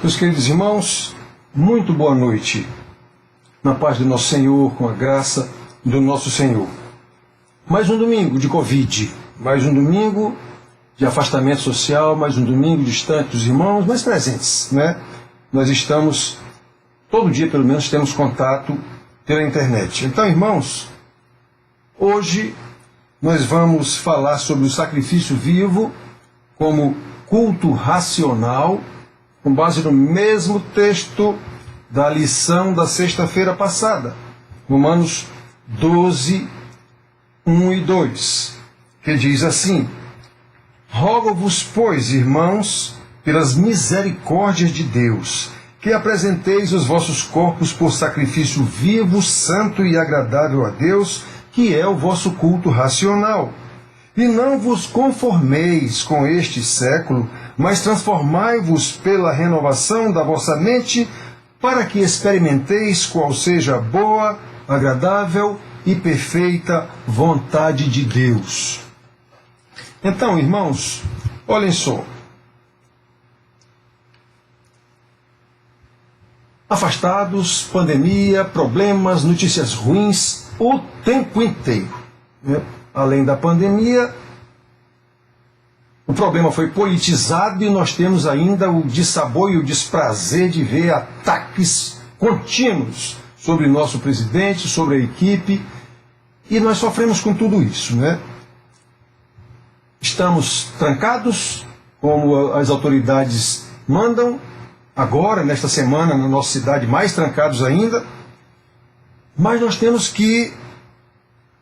Meus queridos irmãos, muito boa noite. Na paz do nosso Senhor, com a graça do nosso Senhor. Mais um domingo de Covid, mais um domingo de afastamento social, mais um domingo distante dos irmãos, mas presentes, né? Nós estamos, todo dia pelo menos, temos contato pela internet. Então, irmãos, hoje nós vamos falar sobre o sacrifício vivo como culto racional, com base no mesmo texto da lição da sexta-feira passada, Romanos 12, 1 e 2, que diz assim: Rogo-vos, pois, irmãos, pelas misericórdias de Deus, que apresenteis os vossos corpos por sacrifício vivo, santo e agradável a Deus, que é o vosso culto racional. E não vos conformeis com este século, mas transformai-vos pela renovação da vossa mente, para que experimenteis qual seja a boa, agradável e perfeita vontade de Deus. Então, irmãos, olhem só. Afastados, pandemia, problemas, notícias ruins o tempo inteiro, né? Além da pandemia, o problema foi politizado e nós temos ainda o dissabor e o desprazer de ver ataques contínuos sobre nosso presidente, sobre a equipe, e nós sofremos com tudo isso, né? Estamos trancados, como as autoridades mandam, agora, nesta semana, na nossa cidade, mais trancados ainda, mas nós temos que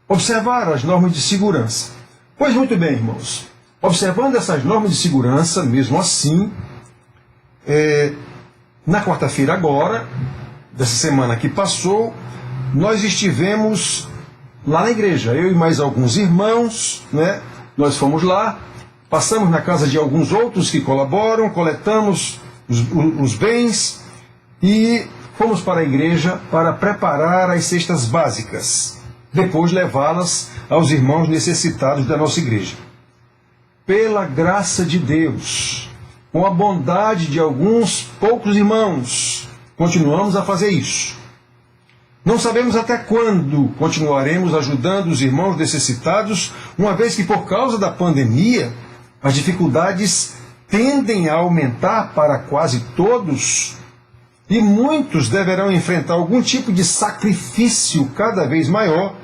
observar as normas de segurança. Pois muito bem, irmãos, observando essas normas de segurança, mesmo assim, na quarta-feira agora, dessa semana que passou, nós estivemos lá na igreja, eu e mais alguns irmãos, né? Nós fomos lá, passamos na casa de alguns outros que colaboram, coletamos os bens e fomos para a igreja para preparar as cestas básicas, depois levá-las aos irmãos necessitados da nossa igreja. Pela graça de Deus, com a bondade de alguns poucos irmãos, continuamos a fazer isso. Não sabemos até quando continuaremos ajudando os irmãos necessitados, uma vez que por causa da pandemia, as dificuldades tendem a aumentar para quase todos, e muitos deverão enfrentar algum tipo de sacrifício cada vez maior,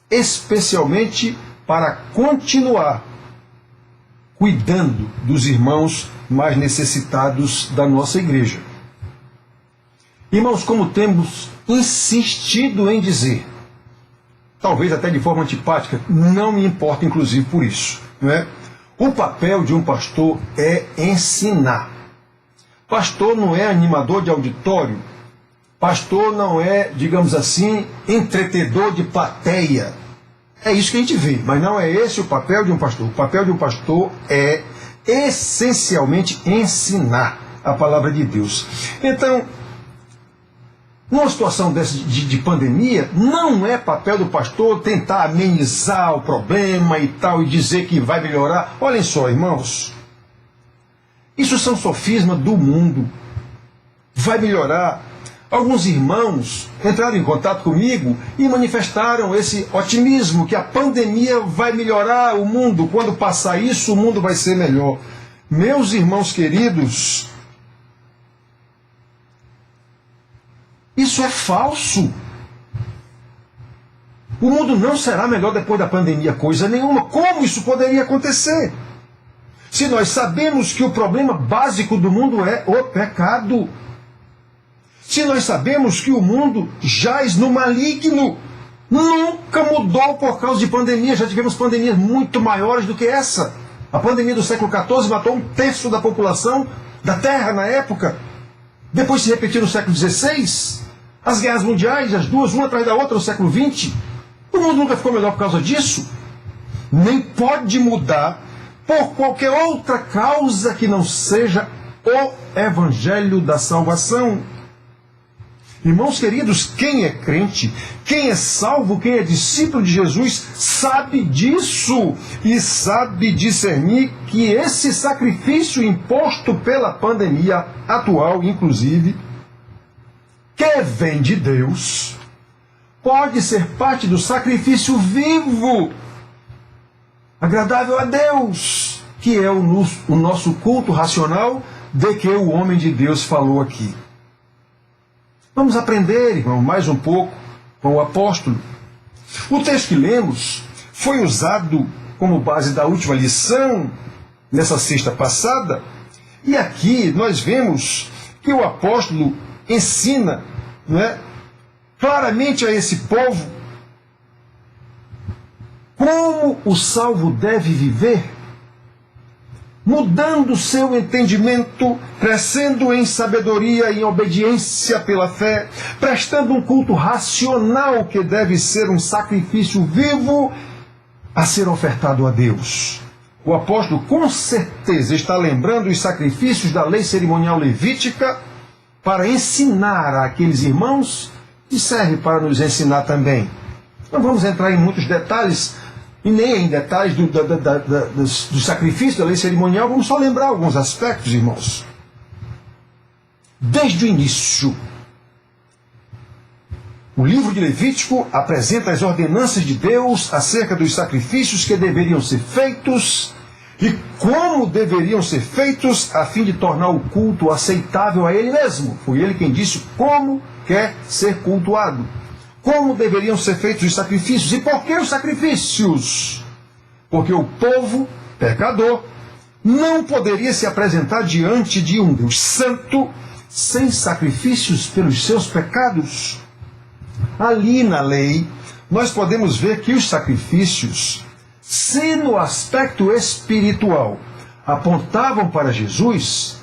especialmente para continuar cuidando dos irmãos mais necessitados da nossa igreja. Irmãos, como temos insistido em dizer, talvez até de forma antipática, não me importa inclusive por isso, não é? O papel de um pastor é ensinar. Pastor não é animador de auditório, pastor não é, digamos assim, entretedor de plateia. É isso que a gente vê, mas não é esse o papel de um pastor. O papel de um pastor é essencialmente ensinar a palavra de Deus. Então, numa situação dessa de pandemia, não é papel do pastor tentar amenizar o problema e tal, e dizer que vai melhorar. Olhem só, irmãos, isso são sofismas do mundo. Vai melhorar. Alguns irmãos entraram em contato comigo e manifestaram esse otimismo que a pandemia vai melhorar o mundo. Quando passar isso, o mundo vai ser melhor. Meus irmãos queridos, isso é falso. O mundo não será melhor depois da pandemia, coisa nenhuma. Como isso poderia acontecer? Se nós sabemos que o problema básico do mundo é o pecado. Se nós sabemos que o mundo jaz no maligno, nunca mudou por causa de pandemia. Já tivemos pandemias muito maiores do que essa. A pandemia do século XIV matou 1/3 da população da Terra na época. Depois se repetiu no século XVI. As guerras mundiais, as duas, uma atrás da outra, no século XX. O mundo nunca ficou melhor por causa disso. Nem pode mudar por qualquer outra causa que não seja o Evangelho da salvação. Irmãos queridos, quem é crente, quem é salvo, quem é discípulo de Jesus, sabe disso e sabe discernir que esse sacrifício imposto pela pandemia atual, inclusive, que vem de Deus, pode ser parte do sacrifício vivo, agradável a Deus, que é o nosso culto racional de que o homem de Deus falou aqui. Vamos aprender, irmão, mais um pouco com o apóstolo. O texto que lemos foi usado como base da última lição, nessa sexta passada, e aqui nós vemos que o apóstolo ensina, não é, claramente a esse povo como o salvo deve viver, mudando seu entendimento, crescendo em sabedoria e em obediência pela fé, prestando um culto racional que deve ser um sacrifício vivo a ser ofertado a Deus. O apóstolo com certeza está lembrando os sacrifícios da lei cerimonial levítica para ensinar àqueles irmãos e serve para nos ensinar também. Não vamos entrar em muitos detalhes e nem em detalhes do sacrifício da lei cerimonial, vamos só lembrar alguns aspectos, irmãos. Desde o início, o livro de Levítico apresenta as ordenanças de Deus acerca dos sacrifícios que deveriam ser feitos e como deveriam ser feitos a fim de tornar o culto aceitável a Ele mesmo. Foi Ele quem disse como quer ser cultuado. Como deveriam ser feitos os sacrifícios? E por que os sacrifícios? Porque o povo pecador não poderia se apresentar diante de um Deus santo sem sacrifícios pelos seus pecados. Ali na lei, nós podemos ver que os sacrifícios, se no aspecto espiritual apontavam para Jesus,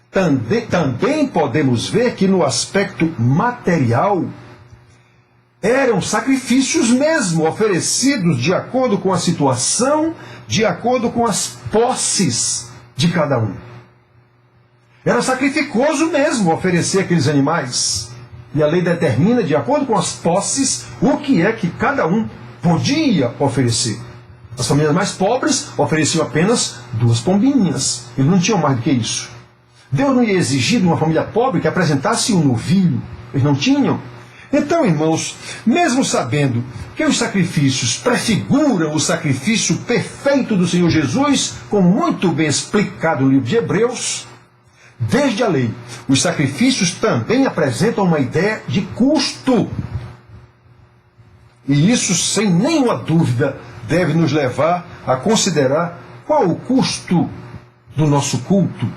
também podemos ver que no aspecto material eram sacrifícios mesmo, oferecidos de acordo com a situação, de acordo com as posses de cada um. Era sacrificoso mesmo oferecer aqueles animais. E a lei determina, de acordo com as posses, o que é que cada um podia oferecer. As famílias mais pobres ofereciam apenas 2 pombinhas. Eles não tinham mais do que isso. Deus não ia exigir de uma família pobre que apresentasse um novilho. Eles não tinham. Então, irmãos, mesmo sabendo que os sacrifícios prefiguram o sacrifício perfeito do Senhor Jesus, como muito bem explicado no livro de Hebreus, desde a lei, os sacrifícios também apresentam uma ideia de custo. E isso, sem nenhuma dúvida, deve nos levar a considerar qual o custo do nosso culto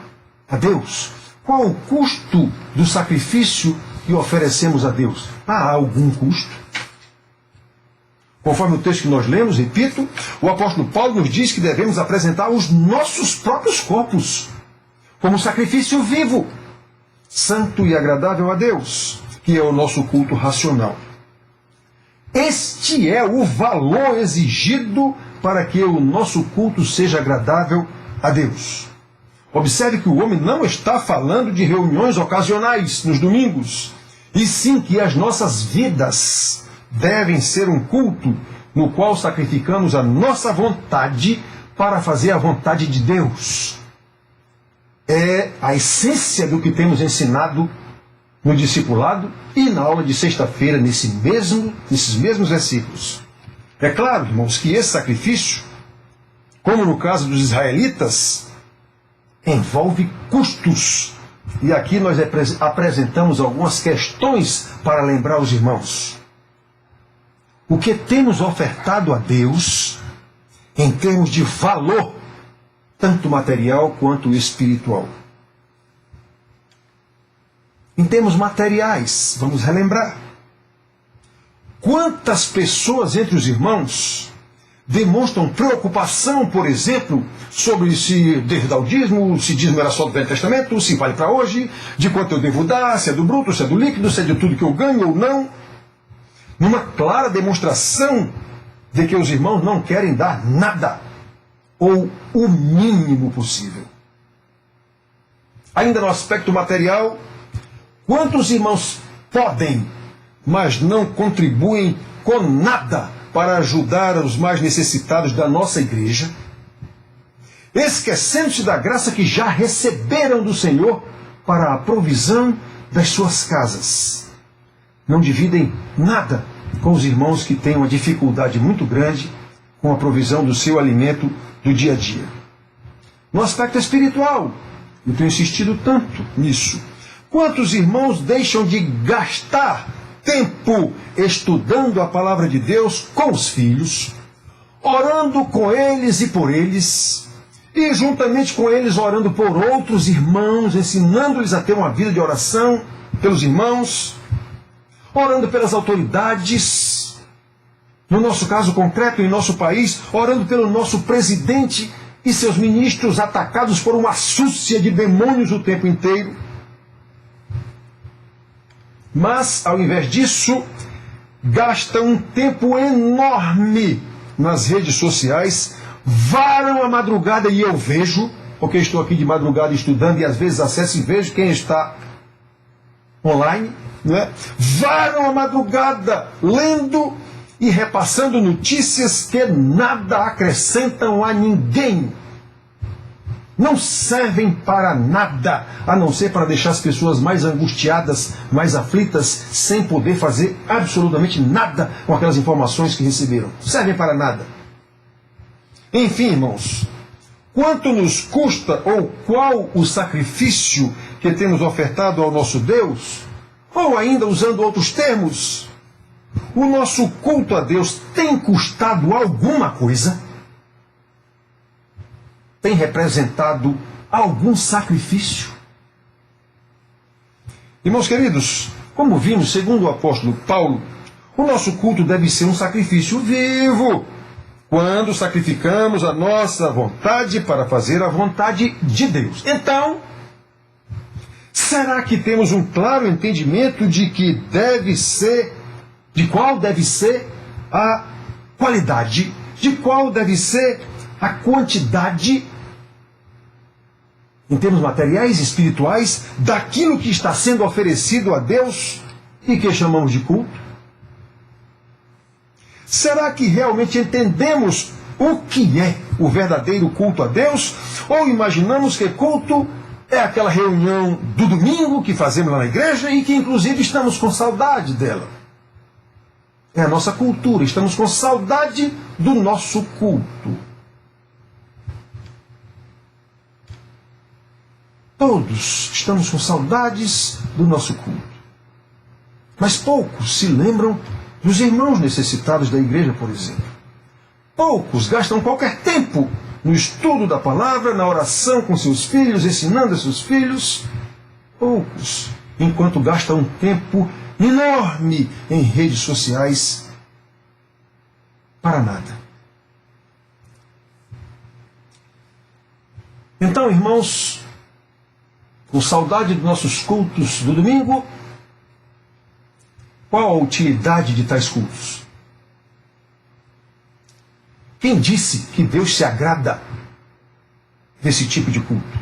a Deus. Qual o custo do sacrifício que oferecemos a Deus? Há algum custo? Conforme o texto que nós lemos, repito, o apóstolo Paulo nos diz que devemos apresentar os nossos próprios corpos como sacrifício vivo, santo e agradável a Deus, que é o nosso culto racional. Este é o valor exigido para que o nosso culto seja agradável a Deus. Observe que o homem não está falando de reuniões ocasionais nos domingos, e sim que as nossas vidas devem ser um culto no qual sacrificamos a nossa vontade para fazer a vontade de Deus. É a essência do que temos ensinado no discipulado e na aula de sexta-feira, nesses mesmos versículos. É claro, irmãos, que esse sacrifício, como no caso dos israelitas, envolve custos. E aqui nós apresentamos algumas questões para lembrar os irmãos. O que temos ofertado a Deus em termos de valor, tanto material quanto espiritual? Em termos materiais, vamos relembrar. Quantas pessoas entre os irmãos demonstram preocupação, por exemplo, sobre se devo dar o dízimo, se dízimo era só do Velho Testamento, se vale para hoje, de quanto eu devo dar, se é do bruto, se é do líquido, se é de tudo que eu ganho ou não. Numa clara demonstração de que os irmãos não querem dar nada, ou o mínimo possível. Ainda no aspecto material, quantos irmãos podem, mas não contribuem com nada para ajudar os mais necessitados da nossa igreja, esquecendo-se da graça que já receberam do Senhor para a provisão das suas casas. Não dividem nada com os irmãos que têm uma dificuldade muito grande com a provisão do seu alimento do dia a dia. No aspecto espiritual, eu tenho insistido tanto nisso. Quantos irmãos deixam de gastar tempo estudando a palavra de Deus com os filhos, orando com eles e por eles, e juntamente com eles orando por outros irmãos, ensinando-lhes a ter uma vida de oração pelos irmãos, orando pelas autoridades, no nosso caso concreto, em nosso país, orando pelo nosso presidente e seus ministros atacados por uma súcia de demônios o tempo inteiro. Mas, ao invés disso, gastam um tempo enorme nas redes sociais, varam a madrugada, e eu vejo, porque estou aqui de madrugada estudando e às vezes acesso e vejo quem está online, não é? Varam a madrugada lendo e repassando notícias que nada acrescentam a ninguém. Não servem para nada, a não ser para deixar as pessoas mais angustiadas, mais aflitas, sem poder fazer absolutamente nada com aquelas informações que receberam. Servem para nada. Enfim, irmãos, quanto nos custa ou qual o sacrifício que temos ofertado ao nosso Deus? Ou ainda, usando outros termos, o nosso culto a Deus tem custado alguma coisa? Tem representado algum sacrifício? Irmãos queridos, como vimos, segundo o apóstolo Paulo, o nosso culto deve ser um sacrifício vivo, quando sacrificamos a nossa vontade para fazer a vontade de Deus. Então, será que temos um claro entendimento de qual deve ser a qualidade, de qual deve ser a quantidade, em termos materiais e espirituais, daquilo que está sendo oferecido a Deus e que chamamos de culto? Será que realmente entendemos o que é o verdadeiro culto a Deus? Ou imaginamos que culto é aquela reunião do domingo que fazemos lá na igreja e que inclusive estamos com saudade dela? É a nossa cultura, estamos com saudade do nosso culto. Todos estamos com saudades do nosso culto. Mas poucos se lembram dos irmãos necessitados da igreja, por exemplo. Poucos gastam qualquer tempo no estudo da palavra, na oração com seus filhos, ensinando a seus filhos. Poucos, enquanto gastam um tempo enorme em redes sociais para nada. Então, irmãos, com saudade dos nossos cultos do domingo, qual a utilidade de tais cultos? Quem disse que Deus se agrada desse tipo de culto?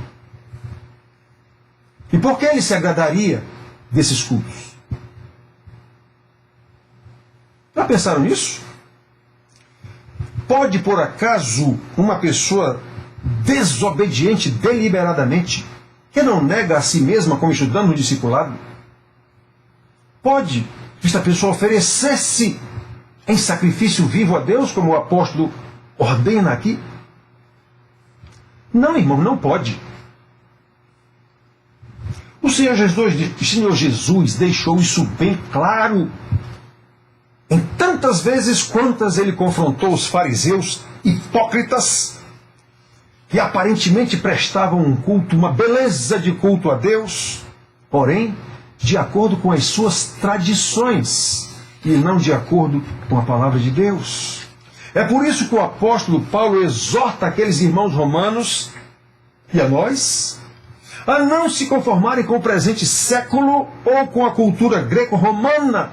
E por que Ele se agradaria desses cultos? Já pensaram nisso? Pode, por acaso, uma pessoa desobediente deliberadamente, que não nega a si mesma como estudando no discipulado, pode esta pessoa oferecer-se em sacrifício vivo a Deus, como o apóstolo ordena aqui? Não, irmão, não pode. O Senhor Jesus deixou isso bem claro em tantas vezes quantas ele confrontou os fariseus hipócritas que aparentemente prestavam um culto, uma beleza de culto a Deus, porém de acordo com as suas tradições e não de acordo com a palavra de Deus. É por isso que o apóstolo Paulo exorta aqueles irmãos romanos e a nós a não se conformarem com o presente século ou com a cultura greco-romana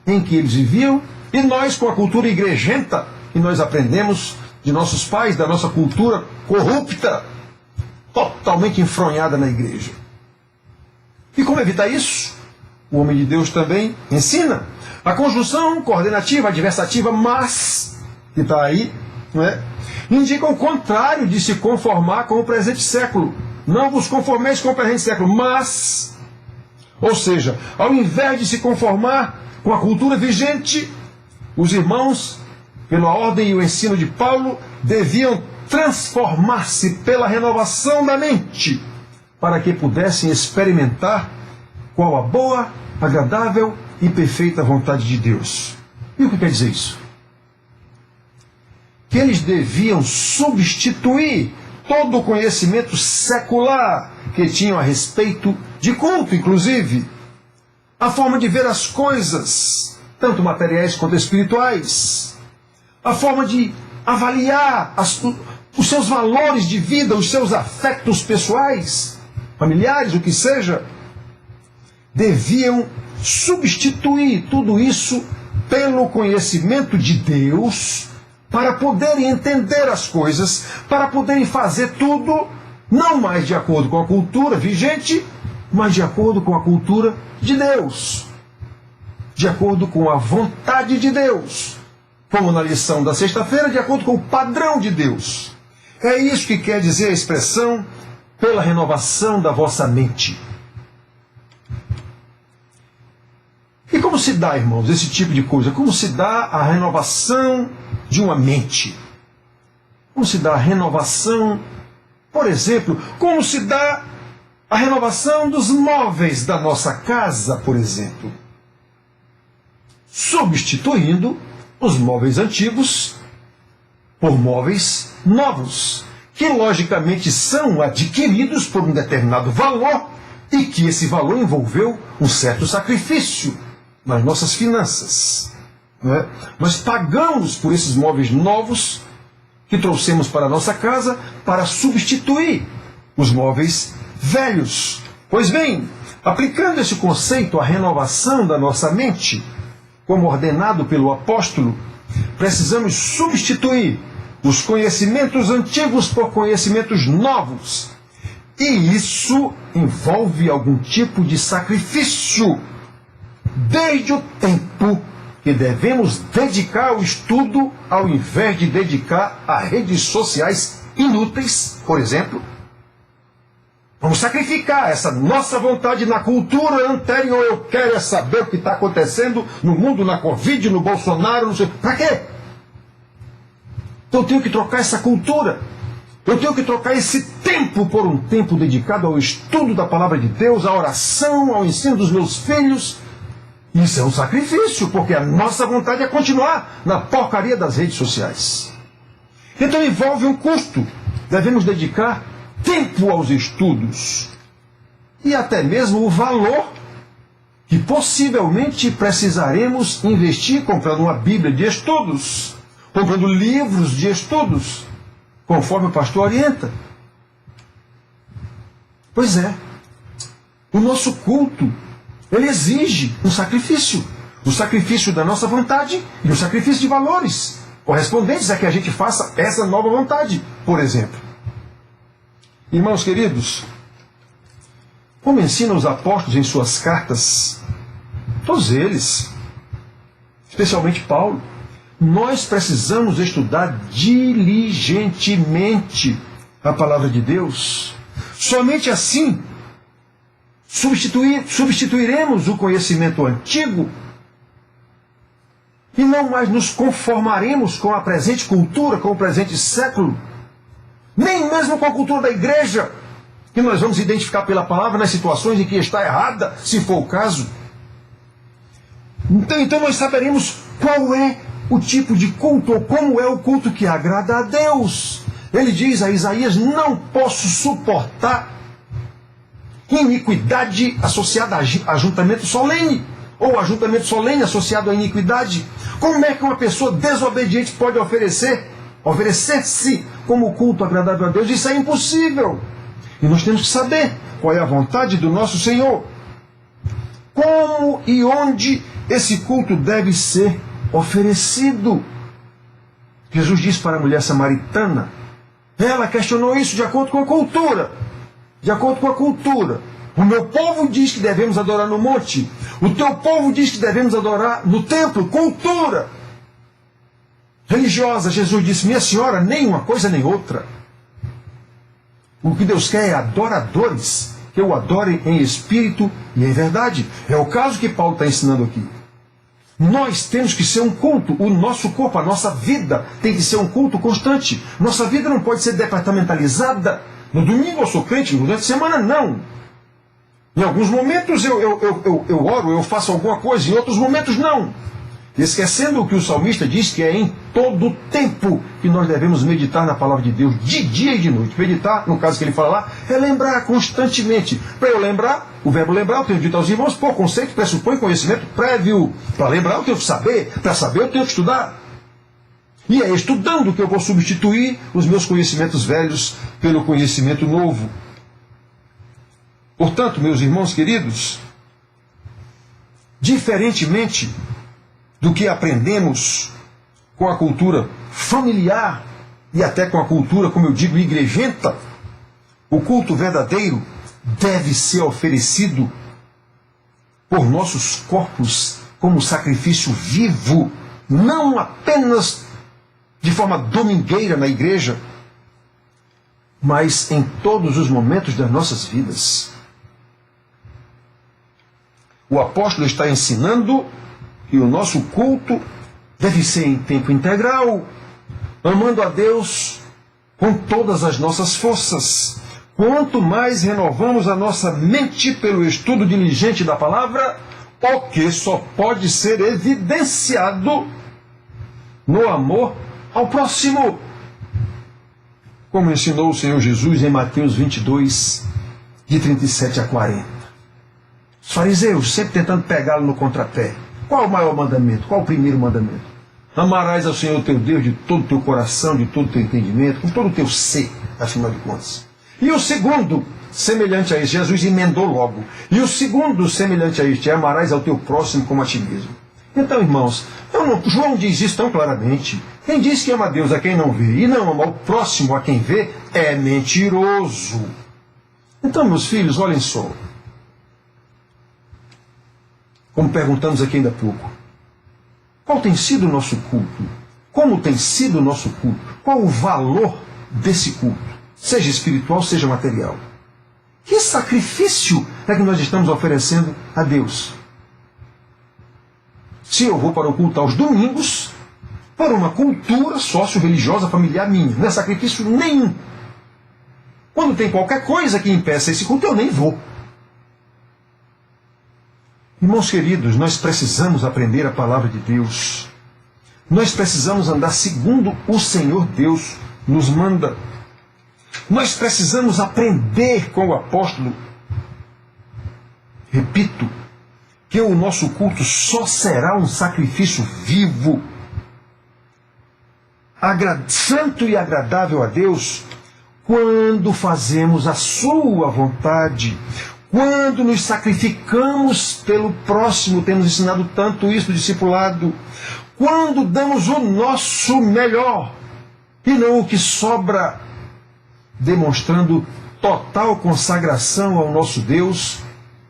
em que eles viviam, e nós com a cultura igrejenta que nós aprendemos de nossos pais, da nossa cultura corrupta, totalmente enfronhada na igreja. E como evitar isso? o homem de Deus também ensina. A conjunção coordenativa, adversativa, mas, que está aí, não é? Indica o contrário de se conformar com o presente século. Não vos conformeis com o presente século, mas, ou seja, ao invés de se conformar com a cultura vigente, os irmãos, pela ordem e o ensino de Paulo, deviam transformar-se pela renovação da mente, para que pudessem experimentar qual a boa, agradável e perfeita vontade de Deus. E o que quer dizer isso? Que eles deviam substituir todo o conhecimento secular que tinham a respeito de culto, inclusive, a forma de ver as coisas, tanto materiais quanto espirituais, a forma de avaliar os seus valores de vida, os seus afetos pessoais, familiares, o que seja, deviam substituir tudo isso pelo conhecimento de Deus, para poderem entender as coisas, para poderem fazer tudo, não mais de acordo com a cultura vigente, mas de acordo com a cultura de Deus, de acordo com a vontade de Deus, como na lição da sexta-feira, de acordo com o padrão de Deus. É isso que quer dizer a expressão pela renovação da vossa mente. E como se dá, irmãos, esse tipo de coisa? Como se dá a renovação de uma mente? Como se dá a renovação, por exemplo, como se dá a renovação dos móveis da nossa casa, por exemplo? Substituindo os móveis antigos por móveis novos, que logicamente são adquiridos por um determinado valor e que esse valor envolveu um certo sacrifício nas nossas finanças. Não é? Nós pagamos por esses móveis novos que trouxemos para a nossa casa para substituir os móveis velhos. Pois bem, aplicando esse conceito à renovação da nossa mente, como ordenado pelo apóstolo, precisamos substituir os conhecimentos antigos por conhecimentos novos. E isso envolve algum tipo de sacrifício, desde o tempo que devemos dedicar ao estudo, ao invés de dedicar a redes sociais inúteis, por exemplo. Vamos sacrificar essa nossa vontade na cultura anterior. Eu quero é saber o que está acontecendo no mundo, na Covid, no Bolsonaro, não sei. Para quê? Então eu tenho que trocar essa cultura. Eu tenho que trocar esse tempo por um tempo dedicado ao estudo da palavra de Deus, à oração, ao ensino dos meus filhos. Isso é um sacrifício, porque a nossa vontade é continuar na porcaria das redes sociais. Então envolve um custo. Devemos dedicar tempo aos estudos e até mesmo o valor que possivelmente precisaremos investir comprando uma Bíblia de estudos, comprando livros de estudos, conforme o pastor orienta. Pois é, o nosso culto, ele exige um sacrifício. O sacrifício da nossa vontade e o sacrifício de valores correspondentes a que a gente faça essa nova vontade, por exemplo. Irmãos queridos, como ensinam os apóstolos em suas cartas, todos eles, especialmente Paulo, nós precisamos estudar diligentemente a palavra de Deus. Somente assim substituiremos o conhecimento antigo e não mais nos conformaremos com a presente cultura, com o presente século, nem mesmo com a cultura da igreja, que nós vamos identificar pela palavra nas situações em que está errada, se for o caso. Então nós saberemos qual é o tipo de culto, ou como é o culto que agrada a Deus. Ele diz a Isaías: não posso suportar iniquidade associada a ajuntamento solene, ou ajuntamento solene associado à iniquidade. Como é que uma pessoa desobediente pode oferecer-se como culto agradável a Deus? Isso é impossível. E nós temos que saber qual é a vontade do nosso Senhor. Como e onde esse culto deve ser oferecido. Jesus disse para a mulher samaritana, ela questionou isso de acordo com a cultura. De acordo com a cultura, O meu povo diz que devemos adorar no monte. O teu povo diz que devemos adorar no templo. Cultura religiosa. Jesus disse, minha senhora, nem uma coisa nem outra. O que Deus quer é adoradores que o adorem em espírito e em verdade. É o caso que Paulo está ensinando aqui. Nós temos que ser um culto. O nosso corpo, a nossa vida tem que ser um culto constante. Nossa vida não pode ser departamentalizada. No domingo eu sou crente, durante a semana não. Em alguns momentos eu oro, eu faço alguma coisa, em outros momentos não. Esquecendo o que o salmista diz que é em todo tempo que nós devemos meditar na palavra de Deus, de dia e de noite. Meditar, no caso que ele fala lá, é lembrar constantemente. Para eu lembrar, o verbo lembrar, eu tenho dito aos irmãos, por conceito pressupõe conhecimento prévio. Para lembrar eu tenho que saber, para saber eu tenho que estudar. E é estudando que eu vou substituir os meus conhecimentos velhos pelo conhecimento novo. Portanto, meus irmãos queridos, diferentemente do que aprendemos com a cultura familiar e até com a cultura, como eu digo, igrejenta, o culto verdadeiro deve ser oferecido por nossos corpos como sacrifício vivo, não apenas de forma domingueira na igreja, mas em todos os momentos das nossas vidas. O apóstolo está ensinando que o nosso culto deve ser em tempo integral, amando a Deus com todas as nossas forças. Quanto mais renovamos a nossa mente pelo estudo diligente da palavra, o que só pode ser evidenciado no amor ao próximo. Como ensinou o Senhor Jesus em Mateus 22, de 37 a 40. Os fariseus sempre tentando pegá-lo no contrapé. Qual o maior mandamento? Qual o primeiro mandamento? Amarás ao Senhor teu Deus de todo o teu coração, de todo o teu entendimento, com todo o teu ser, afinal de contas. E o segundo, semelhante a este, Jesus emendou logo. E o segundo, semelhante a este, é amarás ao teu próximo como a ti mesmo. Então, irmãos, João diz isso tão claramente. Quem diz que ama a Deus a quem não vê e não ama o próximo a quem vê, é mentiroso. Então, meus filhos, olhem só. Como perguntamos aqui ainda há pouco, qual tem sido o nosso culto? Como tem sido o nosso culto? Qual o valor desse culto? Seja espiritual, seja material. Que sacrifício é que nós estamos oferecendo a Deus? Se eu vou para o culto aos domingos, para uma cultura sócio-religiosa familiar minha, não é sacrifício nenhum. Quando tem qualquer coisa que impeça esse culto, eu nem vou. Irmãos queridos, nós precisamos aprender a palavra de Deus. Nós precisamos andar segundo o Senhor Deus nos manda. Nós precisamos aprender com o apóstolo. Repito, que o nosso culto só será um sacrifício vivo, santo e agradável a Deus, quando fazemos a sua vontade, quando nos sacrificamos pelo próximo. Temos ensinado tanto isso no discipulado. Quando damos o nosso melhor e não o que sobra, demonstrando total consagração ao nosso Deus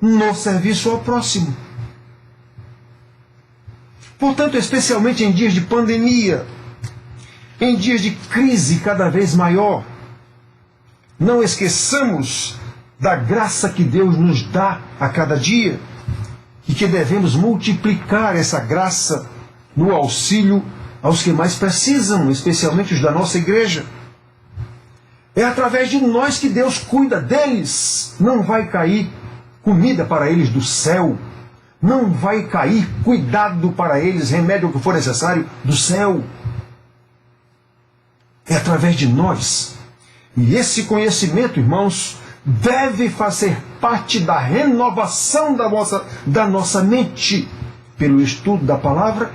no serviço ao próximo. Portanto, especialmente em dias de pandemia, em dias de crise cada vez maior, não esqueçamos da graça que Deus nos dá a cada dia e que devemos multiplicar essa graça no auxílio aos que mais precisam, especialmente os da nossa igreja. É através de nós que Deus cuida deles. Não vai cair comida para eles do céu. Não vai cair cuidado para eles, remédio o que for necessário do céu. É através de nós. E esse conhecimento, irmãos, deve fazer parte da renovação da nossa mente pelo estudo da palavra.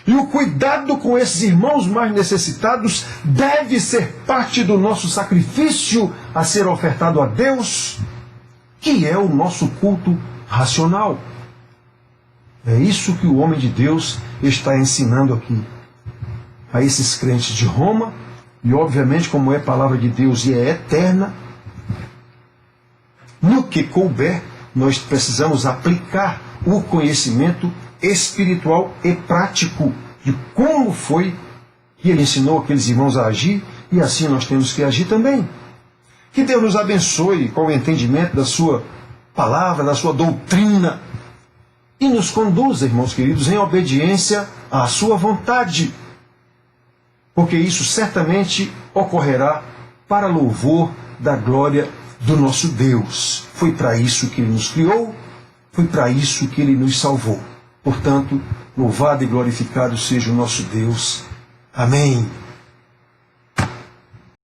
E o cuidado com esses irmãos mais necessitados deve ser parte do nosso sacrifício a ser ofertado a Deus, que é o nosso culto racional. É isso que o homem de Deus está ensinando aqui a esses crentes de Roma, e obviamente, como é palavra de Deus e é eterna, no que couber, nós precisamos aplicar o conhecimento espiritual e prático de como foi que ele ensinou aqueles irmãos a agir, e assim nós temos que agir também. Que Deus nos abençoe com o entendimento da sua palavra, da sua doutrina, e nos conduza, irmãos queridos, em obediência à sua vontade, porque isso certamente ocorrerá para louvor da glória do nosso Deus. Foi para isso que Ele nos criou, foi para isso que Ele nos salvou. Portanto, louvado e glorificado seja o nosso Deus. Amém.